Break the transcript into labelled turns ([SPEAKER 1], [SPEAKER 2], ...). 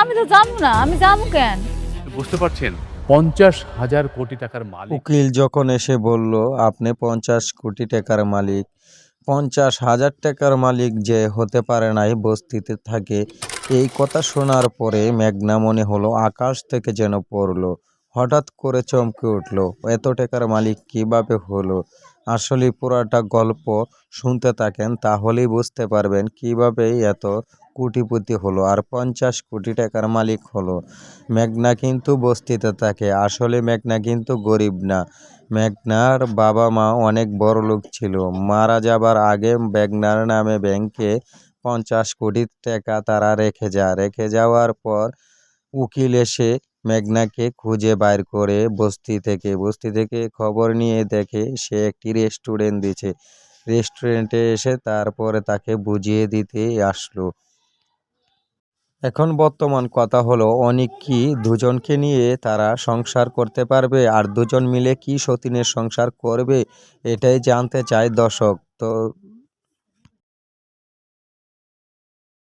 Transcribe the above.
[SPEAKER 1] আমি তো যাবো না, আমি যাবো কেন?
[SPEAKER 2] বুঝতে পারছেন 50,000 কোটি টাকার মালিক।
[SPEAKER 3] উকিল যখন এসে বলল, আপনি 50 কোটি টাকার মালিক, 50,000 টাকার মালিক যে হতে পারে নাই বস্তিতে থাকে। এই কথা শোনার পরে মেঘনা মনে হলো আকাশ থেকে যেন পড়লো। হঠাৎ করে চমকে উঠলো, এত টাকার মালিক কিভাবে হলো। আসলে পুরাটা গল্প শুনতে থাকেন, তাহলেই বুঝতে পারবেন কিভাবে এত কোটিপতি হলো আর 50 কোটি টাকার মালিক হলো। মেঘনা কিন্তু বস্তিতে থাকে, আসলে মেঘনা কিন্তু গরিব না। মেঘনার বাবা মা অনেক বড়লোক ছিল। মারা যাবার আগে মেঘনার নামে ব্যাংকে 50 কোটি টাকা তারা রেখে যাওয়ার পর উকিল এসে মেঘনাকে খুঁজে বাইর করে বস্তি থেকে খবর নিয়ে দেখে সে একটি রেস্টুরেন্ট দিছে। রেস্টুরেন্টে এসে তারপরে তাকে বুঝিয়ে দিতে আসলো। এখন বর্তমান কথা হলো, অনেক কি দুজনকে নিয়ে তারা সংসার করতে পারবে, আর দুজন মিলে কি সতীনের সংসার করবে, এটাই জানতে চায় দর্শক। তো